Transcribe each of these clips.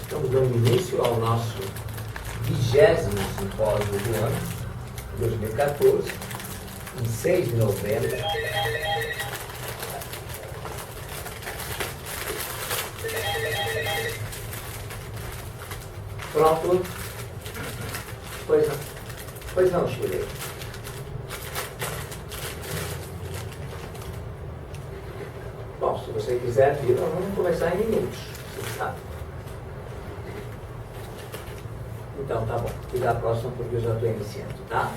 Estamos dando início ao nosso 20º simpósio do ano, 2014, em 6 de novembro. Pronto? Pois não, Chile. Bom, se você quiser vir, nós vamos começar em minutos, você sabe. Então, tá bom. E da próxima, porque eu já estou iniciando, tá?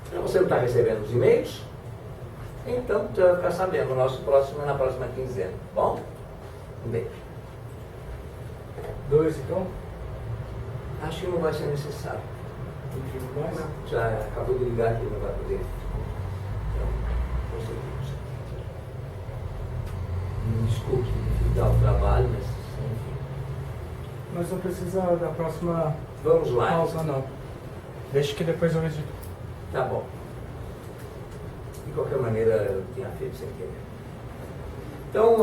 Então, você não está recebendo os e-mails? Então, você vai ficar sabendo. O nosso próximo é na próxima quinzena, tá bom? Um beijo. 2, então? Acho que não vai ser necessário. Não mais? Já acabou de ligar aqui, não vai poder. Então, conseguimos. Desculpe dar o trabalho, mas enfim. Mas não precisa da próxima Vamos lá. pausa, não. Deixa que depois eu edito. Tá bom. De qualquer maneira, eu tinha feito sem querer. Então,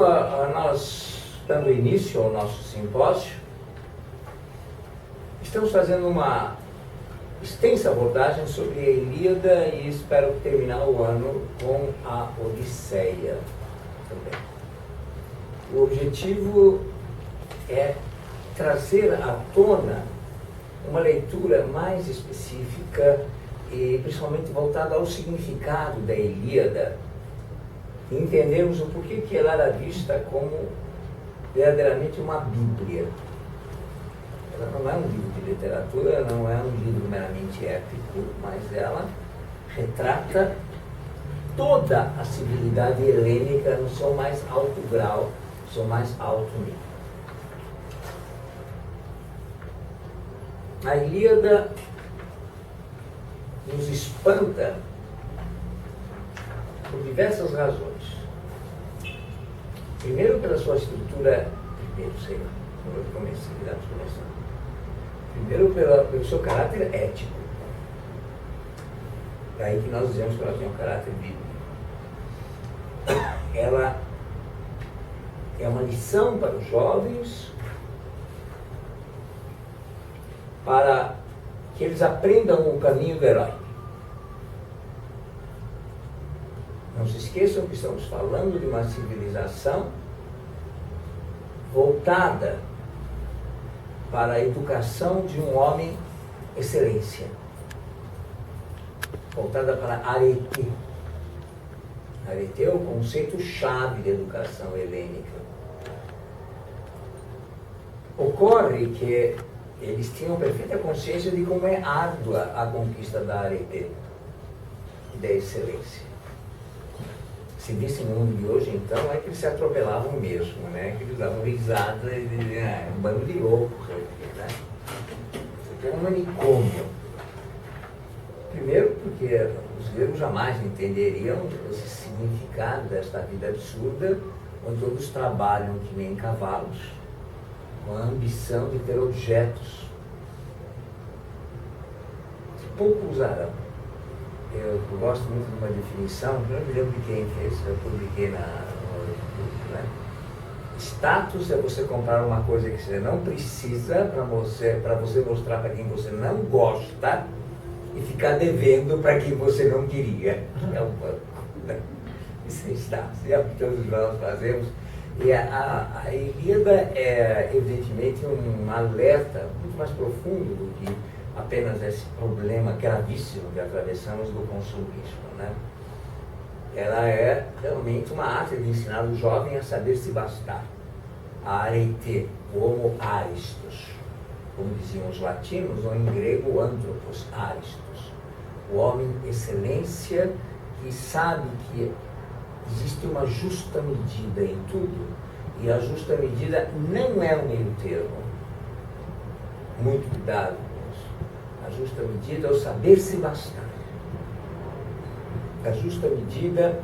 nós, dando início ao nosso simpósio, estamos fazendo uma extensa abordagem sobre a Ilíada e espero terminar o ano com a Odisseia também. O objetivo é trazer à tona uma leitura mais específica e principalmente voltada ao significado da Ilíada e entendermos o porquê que ela era vista como verdadeiramente uma Bíblia. Ela não é um livro de literatura, não é um livro meramente épico, mas ela retrata toda a civilidade helênica no seu mais alto grau, no seu mais alto nível. A Ilíada nos espanta por diversas razões. Primeiro, pela sua estrutura, Primeiro, pelo seu caráter ético. É aí que nós dizemos que ela tem um caráter bíblico. Ela é uma lição para os jovens, para que eles aprendam o caminho do herói. Não se esqueçam que estamos falando de uma civilização voltada para a educação de um homem excelência, voltada para arete. Arete é o conceito-chave da educação helênica. Ocorre que eles tinham perfeita consciência de como é árdua a conquista da arete e da excelência. Se visse no mundo de hoje, então, é que eles se atropelavam mesmo, né? Que eles davam risada e diziam, um bando de loucos aqui, né? Isso aqui é um manicômio. Primeiro, porque os gregos jamais entenderiam esse significado desta vida absurda, onde todos trabalham que nem cavalos, com a ambição de ter objetos que pouco usarão. Eu gosto muito de uma definição, não me lembro de quem fez, eu publiquei no YouTube, né? Status é você comprar uma coisa que você não precisa para você mostrar para quem você não gosta e ficar devendo para quem você não queria. É um banco, né? Isso é status, é o que todos nós fazemos. E a Ilíada é, evidentemente, um alerta muito mais profundo do que apenas esse problema gravíssimo que atravessamos do consumismo, né? Ela é realmente uma arte de ensinar o jovem a saber se bastar. A arete, o homo aristos, como diziam os latinos, ou em grego, anthropos aristos. O homem excelência que sabe que existe uma justa medida em tudo, e a justa medida não é um meio termo. Muito cuidado. A justa medida é o saber se bastar. A justa medida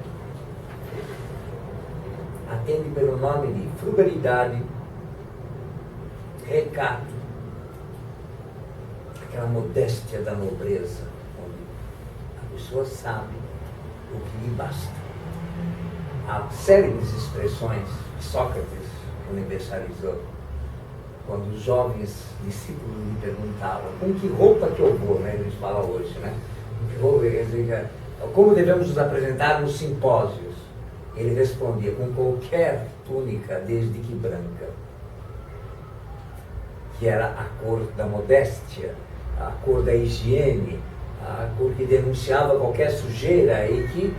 atende pelo nome de frugalidade, recato, aquela modéstia da nobreza, onde a pessoa sabe o que lhe basta. Há célebres expressões de Sócrates, universalizou. Quando os jovens discípulos me perguntavam com que roupa que eu vou, né? Eles falam hoje, né? Como devemos nos apresentar nos simpósios? Ele respondia com qualquer túnica, desde que branca, que era a cor da modéstia, a cor da higiene, a cor que denunciava qualquer sujeira e que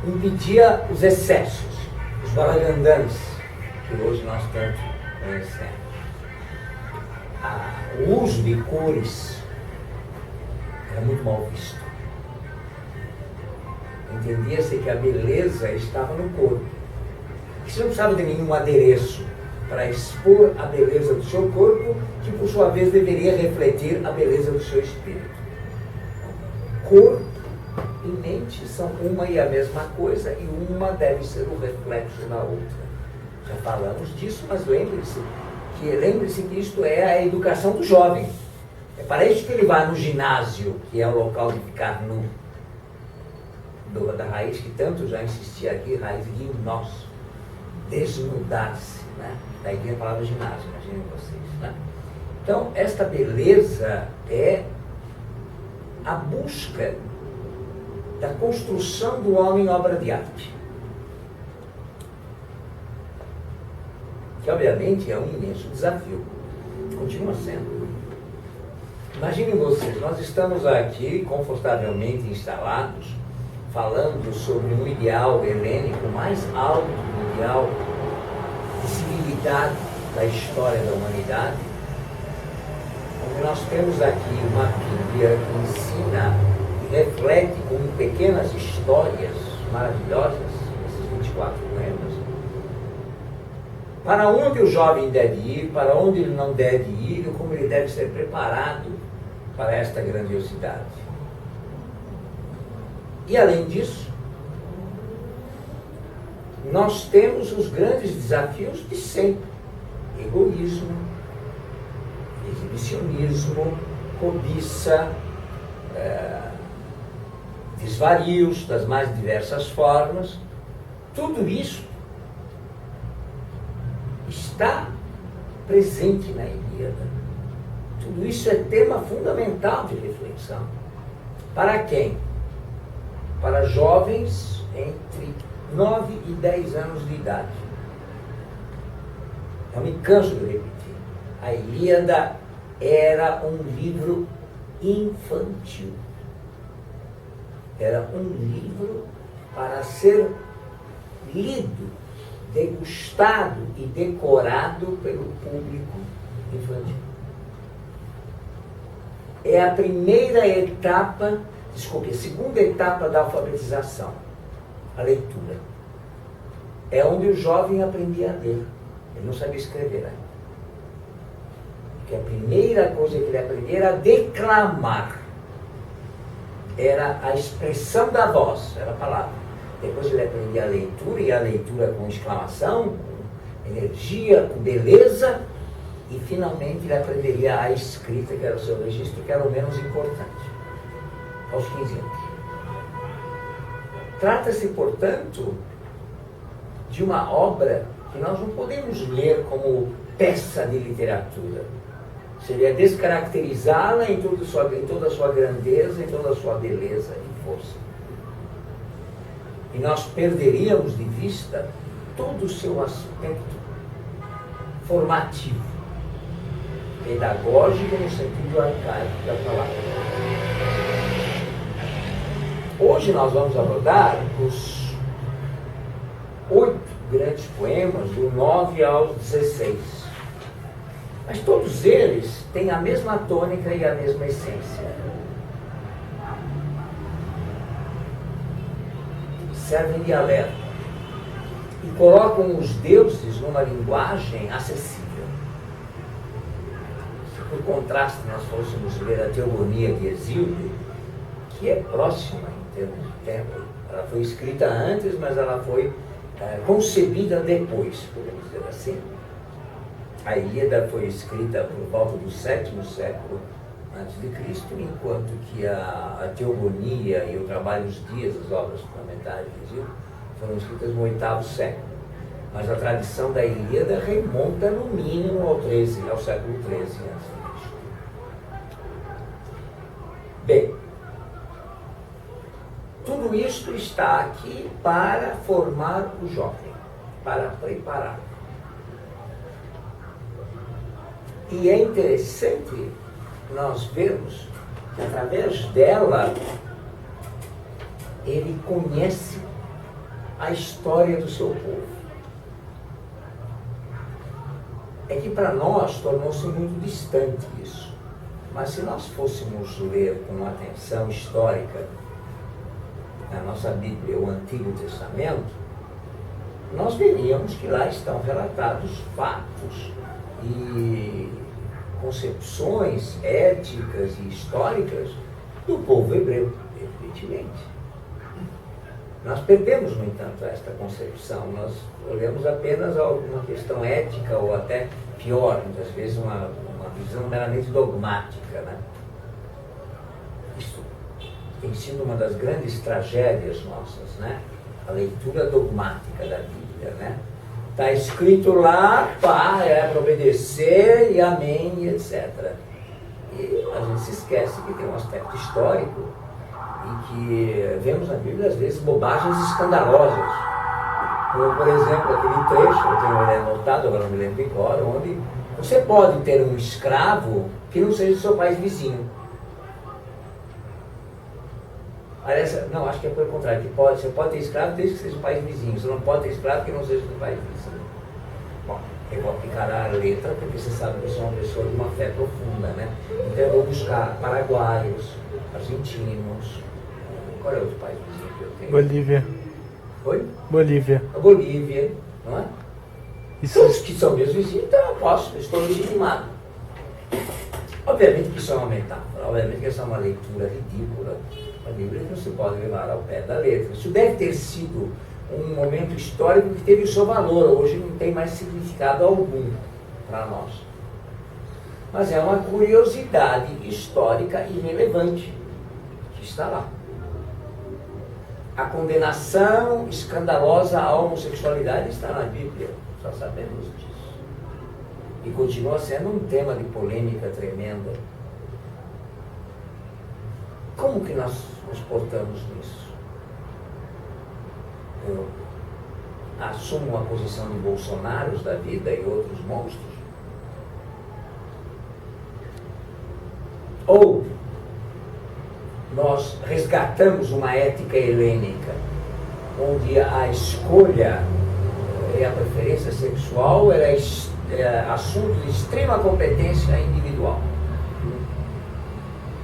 impedia os excessos, os balagandãs, que hoje nós tanto conhecemos. O uso de cores era muito mal visto. Entendia-se que a beleza estava no corpo. Que você não precisava de nenhum adereço para expor a beleza do seu corpo, que por sua vez deveria refletir a beleza do seu espírito. Corpo e mente são uma e a mesma coisa, e uma deve ser o reflexo da outra. Já falamos disso, mas lembre-se que isto é a educação do jovem. É para isso que ele vai no ginásio, que é o local de ficar nu. Da raiz que tanto já insistia aqui, raiz de nós, desnudar-se, né? Daí vem a palavra ginásio, imaginem vocês, né? Então, esta beleza é a busca da construção do homem obra de arte, que obviamente é um imenso desafio, continua sendo. Imaginem vocês, nós estamos aqui confortavelmente instalados, falando sobre um ideal helênico mais alto do ideal de civilidade da história da humanidade, onde nós temos aqui uma Bíblia que ensina e reflete com pequenas histórias maravilhosas, esses 24 poemas, para onde o jovem deve ir, para onde ele não deve ir, e como ele deve ser preparado para esta grandiosidade. E além disso, nós temos os grandes desafios de sempre: egoísmo, exibicionismo, cobiça, desvarios das mais diversas formas. Tudo isso está presente na Ilíada. Tudo isso é tema fundamental de reflexão. Para quem? Para jovens entre 9 e 10 anos de idade. Eu me canso de repetir. A Ilíada era um livro infantil. Era um livro para ser lido, degustado e decorado pelo público infantil. É a primeira etapa, a segunda etapa da alfabetização, a leitura. É onde o jovem aprendia a ler. Ele não sabia escrever ainda. Porque a primeira coisa que ele aprendia era declamar. Era a expressão da voz, era a palavra. Depois ele aprendia a leitura, e a leitura com exclamação, com energia, com beleza, e finalmente ele aprenderia a escrita, que era o seu registro, que era o menos importante, aos 15 anos. Trata-se, portanto, de uma obra que nós não podemos ler como peça de literatura. Seria descaracterizá-la em toda a sua grandeza, em toda a sua beleza e força. E nós perderíamos de vista todo o seu aspecto formativo, pedagógico no sentido arcaico da palavra. Hoje nós vamos abordar os 8 grandes poemas, do 9 aos 16. Mas todos eles têm a mesma tônica e a mesma essência. Servem de alerta e colocam os deuses numa linguagem acessível. Se por contraste nós fôssemos ler a Teogonia de Hesíodo, que é próxima em termos de tempo, ela foi escrita antes, mas ela foi concebida depois, podemos dizer assim. A Ilíada foi escrita por volta do 7º século antes de Cristo, enquanto que a Teogonia e o Trabalho dos Dias, as obras fundamentais de Hesíodo, foram escritas no 8º século. Mas a tradição da Ilíada remonta no mínimo ao século XIII a.C. Bem, tudo isto está aqui para formar o jovem, para preparar. E é interessante nós vermos que através dela ele conhece a história do seu povo. É que para nós tornou-se muito distante isso. Mas se nós fôssemos ler com atenção histórica a nossa Bíblia, o Antigo Testamento, nós veríamos que lá estão relatados fatos e concepções éticas e históricas do povo hebreu, evidentemente. Nós perdemos, no entanto, esta concepção. Nós olhamos apenas alguma questão ética ou até pior, muitas vezes uma visão meramente dogmática, né? Isso tem sido uma das grandes tragédias nossas, né? A leitura dogmática da Bíblia, né? Está escrito lá, pá, é para obedecer e amém, e etc. E a gente se esquece que tem um aspecto histórico e que vemos na Bíblia, às vezes, bobagens escandalosas. Como, por exemplo, aquele trecho, eu tenho ele anotado, agora não me lembro de cor, onde você pode ter um escravo que não seja do seu país vizinho. Aliás, não, acho que é pelo contrário, que você pode ter escravo desde que seja do país vizinho, você não pode ter escravo que não seja do país vizinho. Bom, eu vou aplicar a letra, porque você sabe que eu sou uma pessoa de uma fé profunda, né? Então eu vou buscar paraguaios, argentinos, qual é o outro país vizinho que eu tenho? Bolívia. Oi? Bolívia. A Bolívia, não é? Isso. Os que são meus vizinhos, então eu posso, estou legitimado. Obviamente que isso é uma metáfora, obviamente que essa é uma leitura ridícula. A Bíblia não se pode levar ao pé da letra. Isso deve ter sido um momento histórico que teve o seu valor, hoje não tem mais significado algum para nós. Mas é uma curiosidade histórica irrelevante que está lá. A condenação escandalosa à homossexualidade está na Bíblia, só sabemos disso. E continua sendo um tema de polêmica tremenda. Como que nós nos portamos nisso? Eu assumo uma posição de Bolsonaros da vida e outros monstros? Ou nós resgatamos uma ética helênica, onde a escolha e a preferência sexual era assunto de extrema competência individual,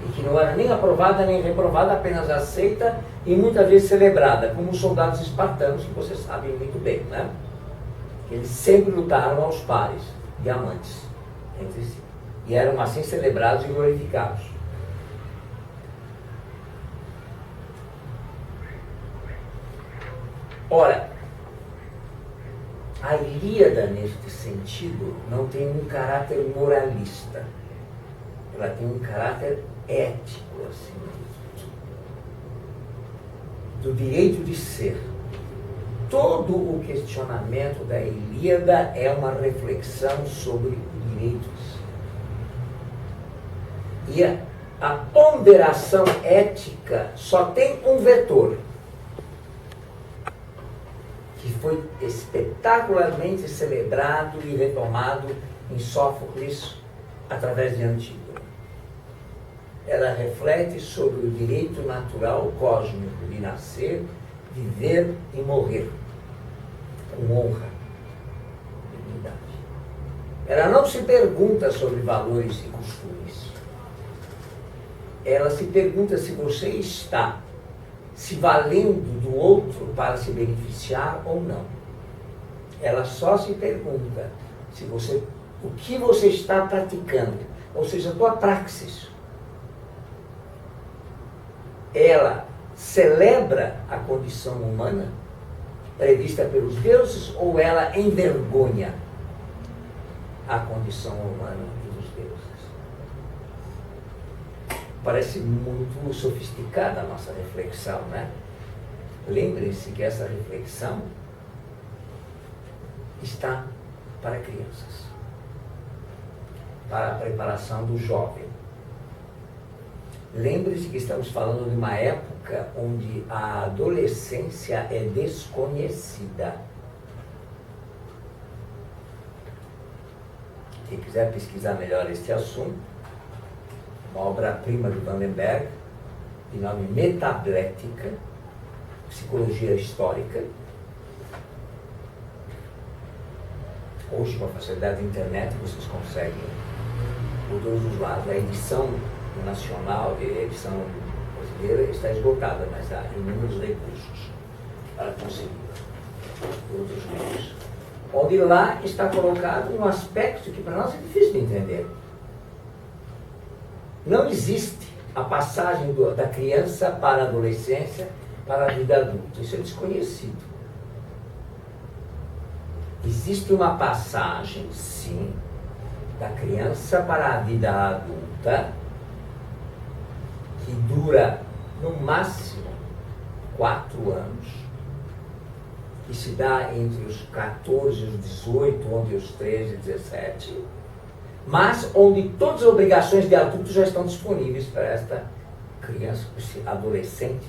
e que não era nem aprovada nem reprovada, apenas aceita e muitas vezes celebrada, como os soldados espartanos, que vocês sabem muito bem, né? Eles sempre lutaram aos pares, diamantes, entre si, e eram assim celebrados e glorificados. Ora, a Ilíada, neste sentido, não tem um caráter moralista. Ela tem um caráter ético, assim, do direito de ser. Todo o questionamento da Ilíada é uma reflexão sobre o direito de ser. E a ponderação ética só tem um vetor, que foi espetacularmente celebrado e retomado em Sófocles através de Antígona. Ela reflete sobre o direito natural cósmico de nascer, viver e morrer com honra e dignidade. Ela não se pergunta sobre valores e costumes. Ela se pergunta se você está se valendo do outro para se beneficiar ou não. Ela só se pergunta o que você está praticando, ou seja, a tua praxis. Ela celebra a condição humana prevista pelos deuses, ou ela envergonha a condição humana dos deuses? Parece muito sofisticada a nossa reflexão, né? Lembrem-se que essa reflexão está para crianças, para a preparação do jovem. Lembre-se que estamos falando de uma época onde a adolescência é desconhecida. Quem quiser pesquisar melhor este assunto, uma obra-prima de Vandenberg, de nome Metablética, Psicologia Histórica. Hoje, com a facilidade da internet, vocês conseguem, por todos os lados. A edição nacional e a edição brasileira está esgotada, mas há inúmeros recursos para conseguir outros livros. Onde lá está colocado um aspecto que para nós é difícil de entender. Não existe a passagem da criança para a adolescência, para a vida adulta. Isso é desconhecido. Existe uma passagem, sim, da criança para a vida adulta, que dura no máximo 4 anos, que se dá entre os 14 e os 18, entre os 13 e 17, mas onde todas as obrigações de adulto já estão disponíveis para esta criança, para esse adolescente,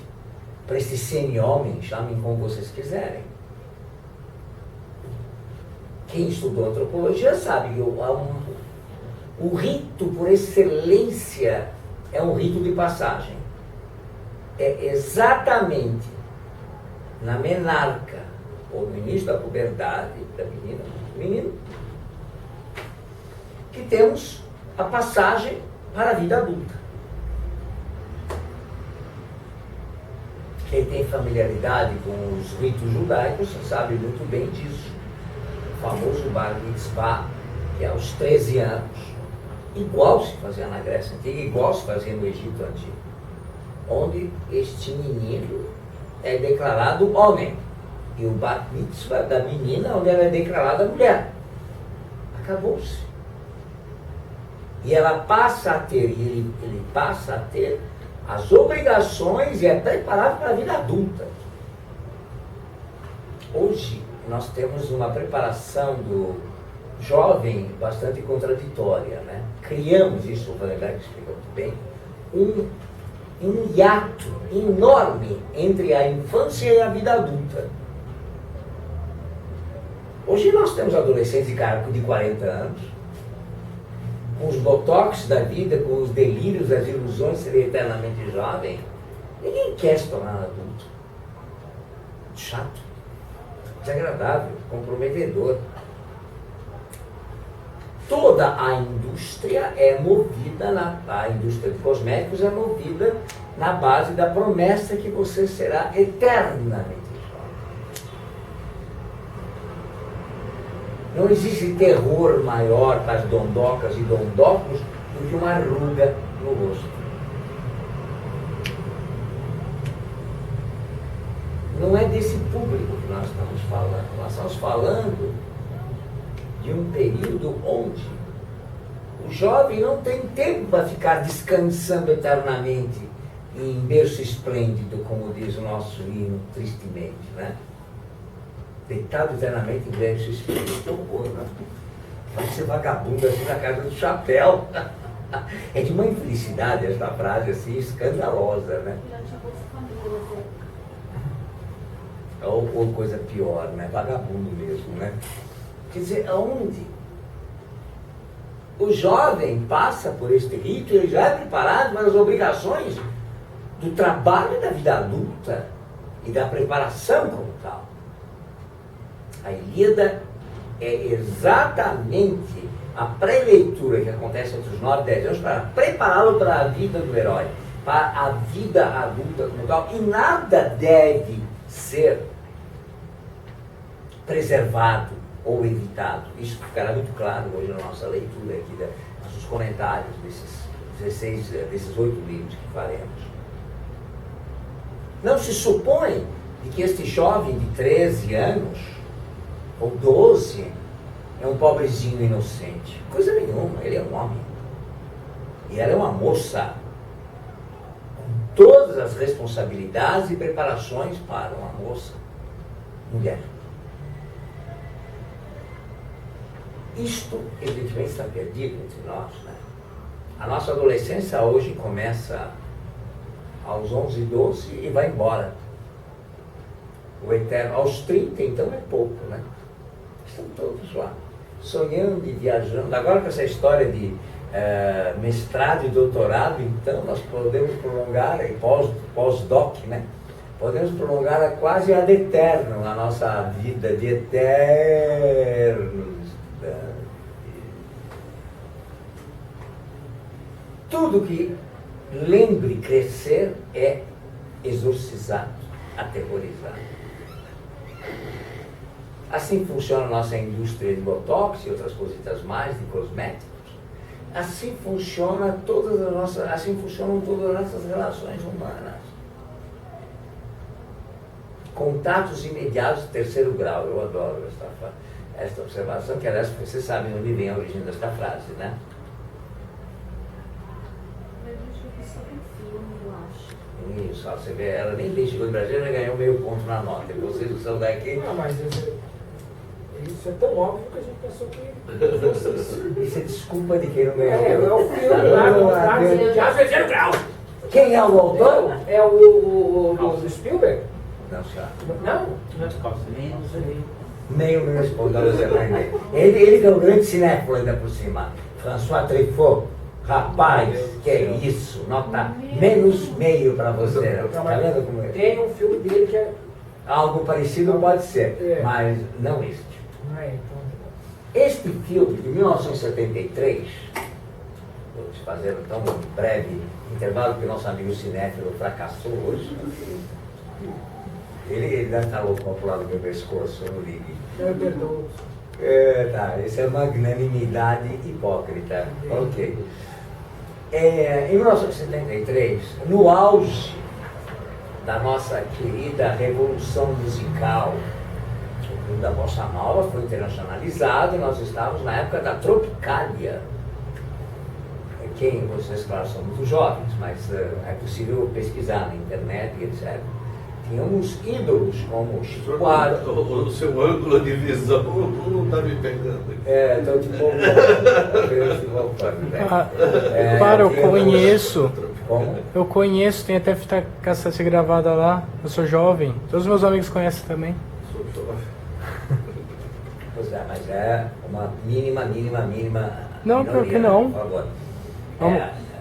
para esse semi-homem, chamem como vocês quiserem. Quem estudou antropologia sabe que o rito por excelência é um rito de passagem. É exatamente na menarca, ou no início da puberdade da menina, do menino, que temos a passagem para a vida adulta. Quem tem familiaridade com os ritos judaicos sabe muito bem disso. O famoso Bar Mitzvah, que é aos 13 anos, igual se fazia na Grécia Antiga, igual se fazia no Egito Antigo, onde este menino é declarado homem, e o Bar Mitzvah da menina, onde ela é declarada mulher. Acabou-se. E ela passa a ter, e ele passa a ter as obrigações e é preparado para a vida adulta. Hoje, nós temos uma preparação do jovem bastante contraditória, né? Criamos, isso o Vandenberg explica muito bem, um hiato enorme entre a infância e a vida adulta. Hoje nós temos adolescentes de 40 anos, com os botox da vida, com os delírios, as ilusões de ser eternamente jovem. Ninguém quer se tornar adulto. Chato, desagradável, comprometedor. Toda a indústria é movida, a indústria de cosméticos é movida na base da promessa que você será eternamente jovem. Não existe terror maior para as dondocas e dondocos do que uma ruga no rosto. Não é desse público que nós estamos falando. Nós estamos falando de um período onde o jovem não tem tempo para ficar descansando eternamente em berço esplêndido, como diz o nosso hino tristemente, né? Deitado eternamente em berço esplêndido. Que horror, né? Vai ser vagabundo assim na casa do chapéu. É de uma infelicidade esta frase assim, escandalosa, né? Ou coisa pior, né? Vagabundo mesmo, né? Quer dizer, aonde o jovem passa por este rito, ele já é preparado para as obrigações do trabalho da vida adulta e da preparação como tal. A Ilíada é exatamente a pré-leitura que acontece entre os 9 e 10 anos para prepará-lo para a vida do herói, para a vida adulta como tal, e nada deve ser preservado ou evitado. Isso ficará muito claro hoje na nossa leitura aqui, nossos comentários desses 8 livros que faremos. Não se supõe de que este jovem de 13 anos ou 12 é um pobrezinho inocente. Coisa nenhuma, ele é um homem. E ela é uma moça com todas as responsabilidades e preparações para uma moça, mulher. Isto, evidentemente, está perdido entre nós, né? A nossa adolescência hoje começa aos 11, 12 e vai embora. O eterno, aos 30, então, é pouco, né? Estão todos lá, sonhando e viajando. Agora com essa história de mestrado e doutorado, então, nós podemos prolongar, e pós-doc, né? Podemos prolongar quase ad eterno a nossa vida de eternos. Tudo que lembre crescer é exorcizado, aterrorizado. Assim funciona a nossa indústria de botox e outras cositas mais, de cosméticos. Assim funcionam todas as nossas relações humanas. Contatos imediatos de terceiro grau. Eu adoro esta observação, que aliás vocês sabem onde vem a origem desta frase, né? Isso, ó, você vê, ela nem bem chegou no Brasil, ela ganhou meio ponto na nota. E vocês que são daqui. Não, mas isso é tão óbvio que a gente pensou que. Isso é desculpa de quem não ganhou. É o filme lá do terceiro grau. Quem é o autor? É o do Spielberg? Não, senhor. Não? Nem me respondeu você aprender. Ele que é um grande cinéfilo ainda por cima. François Truffaut. Rapaz, que é isso? Nota -meio para você. Tá vendo como é? Tem um filme dele que é. Algo parecido pode ser, mas não este. Este filme de 1973, vamos fazer então um breve intervalo, porque nosso amigo cinéfilo fracassou hoje. Ele deve estar louco para pular do meu pescoço, eu não ligue. Eu perdoo. Tá, isso é magnanimidade hipócrita. Ok. Em 1973, no auge da nossa querida revolução musical, o mundo da bossa nova foi internacionalizado e nós estávamos na época da Tropicália. Vocês, claro, são muito jovens, mas é possível pesquisar na internet e etc. Tínhamos ídolos como Chico Buarque. O seu ângulo de visão não está me pegando. Estou te voltando. Para, eu conheço. Como? Eu conheço, tem até fita cassete gravada lá. Eu sou jovem. Todos os meus amigos conhecem também. Sou jovem. Pois é, mas é uma mínima. Não, pior que não. Por favor.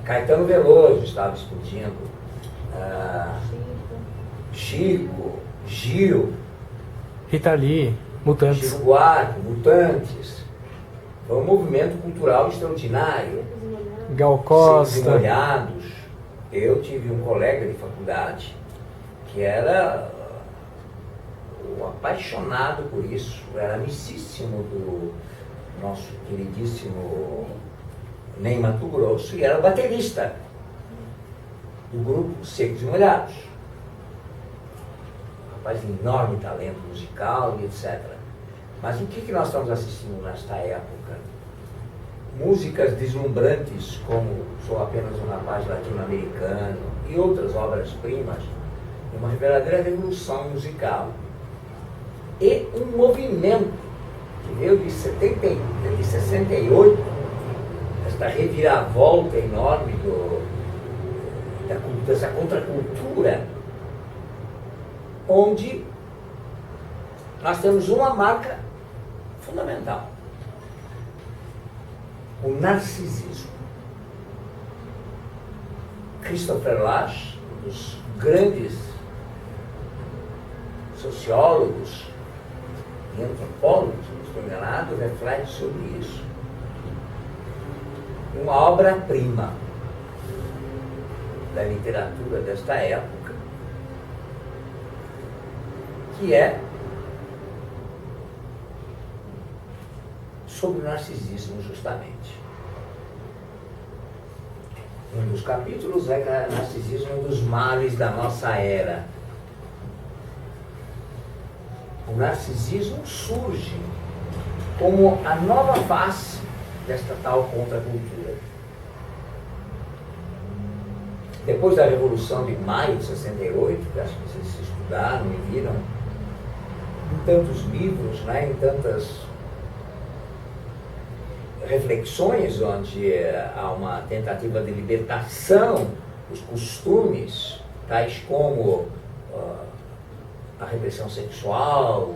Caetano Veloso estava explodindo. Chico, Gil, Rita Lee, Mutantes. Chico Buarque, Mutantes. Foi um movimento cultural extraordinário. Gal Secos e Costa. Molhados. Eu tive um colega de faculdade que era um apaixonado por isso, era amicíssimo do nosso queridíssimo Ney Mato Grosso e era baterista do grupo Secos e Molhados. Rapaz de enorme talento musical e etc. Mas o que nós estamos assistindo nesta época? Músicas deslumbrantes como Sou Apenas um Rapaz Latino-Americano e outras obras-primas, uma verdadeira revolução musical. E um movimento que veio de 68, esta reviravolta enorme dessa contracultura, onde nós temos uma marca fundamental: o narcisismo. Christopher Lasch, um dos grandes sociólogos e antropólogos, não estou enganado, reflete sobre isso. Uma obra-prima da literatura desta época, que é sobre o narcisismo, justamente. Um dos capítulos é que o narcisismo é um dos males da nossa era. O narcisismo surge como a nova face desta tal contracultura. Depois da Revolução de Maio de 68, que acho que vocês estudaram e viram, em tantos livros, né, em tantas reflexões onde há uma tentativa de libertação dos costumes, tais como a repressão sexual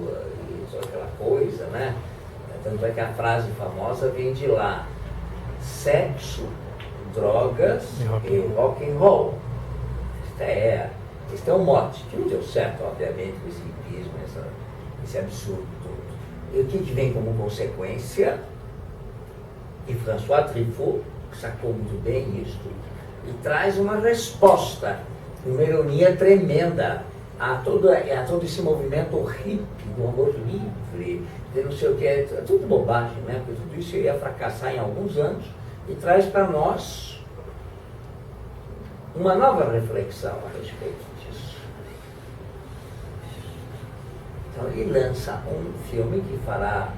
e toda aquela coisa, né? Tanto é que a frase famosa vem de lá: sexo, drogas e rock and roll. Este é um mote, que não deu certo, obviamente, com esse hipismo, esse absurdo todo. E o que vem como consequência? E François Truffaut sacou muito bem isso e traz uma resposta, uma ironia tremenda a todo esse movimento hippie do amor livre, de não sei o que, é tudo bobagem, né? Porque tudo isso ia fracassar em alguns anos e traz para nós uma nova reflexão a respeito disso. Então ele lança um filme que fará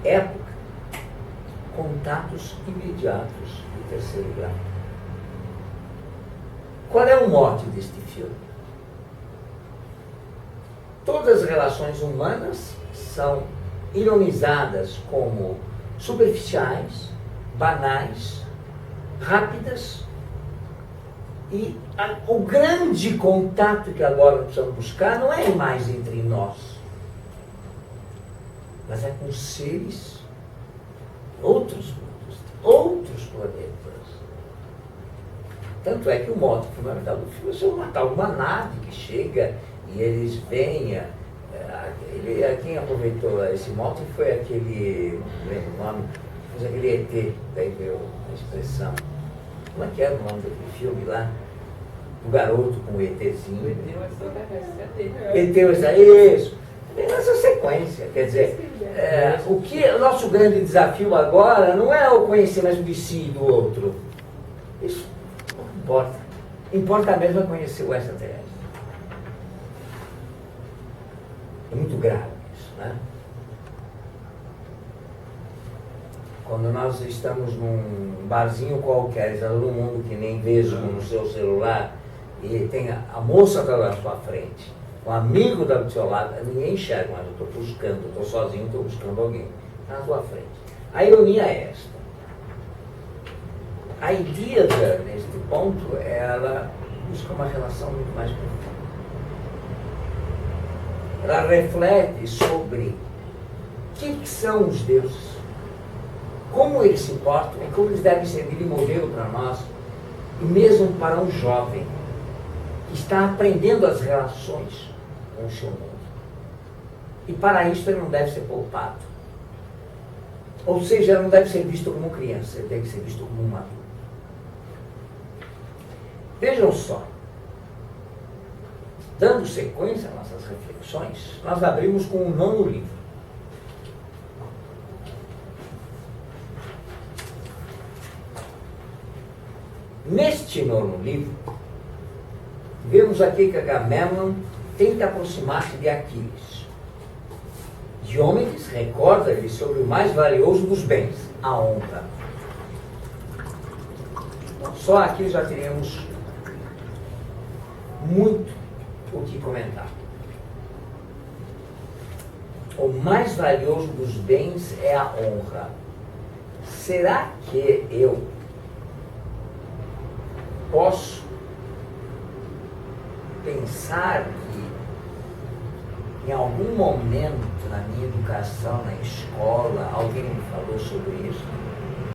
época, Contatos Imediatos de Terceiro Grau. Qual é o mote deste filme? Todas as relações humanas são ironizadas como superficiais, banais, rápidas, e o grande contato que agora precisamos buscar não é mais entre nós, mas é com seres outros mundos, outros planetas. Tanto é que o mote fundamental do filme é uma nave que chega e eles vêm. Quem aproveitou esse mote foi aquele, não lembro o nome, fez aquele ET, daí veio a expressão. Como é que era o nome daquele filme lá? O garoto com o ETzinho. Isso. Nessa sequência, quer dizer, o nosso grande desafio agora não é o conhecimento de si e do outro. Isso não importa. Importa mesmo é conhecer o extraterrestre. É muito grave isso, né? Quando nós estamos num barzinho qualquer, está todo mundo que nem vesgo no seu celular, e tem a moça está na sua frente, um amigo está do seu lado, ninguém enxerga, mas eu estou buscando, estou sozinho, estou buscando alguém, está na sua frente. A ironia é esta. A Ilíada, neste ponto, ela busca uma relação muito mais profunda. Ela reflete sobre o que são os deuses, como eles se portam e como eles devem servir de modelo para nós, e mesmo para um jovem que está aprendendo as relações com o seu mundo. E para isso ele não deve ser poupado. Ou seja, ele não deve ser visto como criança, ele deve ser visto como um adulto. Vejam só, dando sequência às nossas reflexões, nós abrimos com o 9º livro. Neste 9º livro, vemos aqui que Agamemnon tenta aproximar-se de Aquiles. Diomedes recorda-lhe sobre o mais valioso dos bens, a honra. Só aqui já teríamos muito o que comentar. O mais valioso dos bens é a honra. Será que eu posso pensar que em algum momento na minha educação, na escola, alguém me falou sobre isso?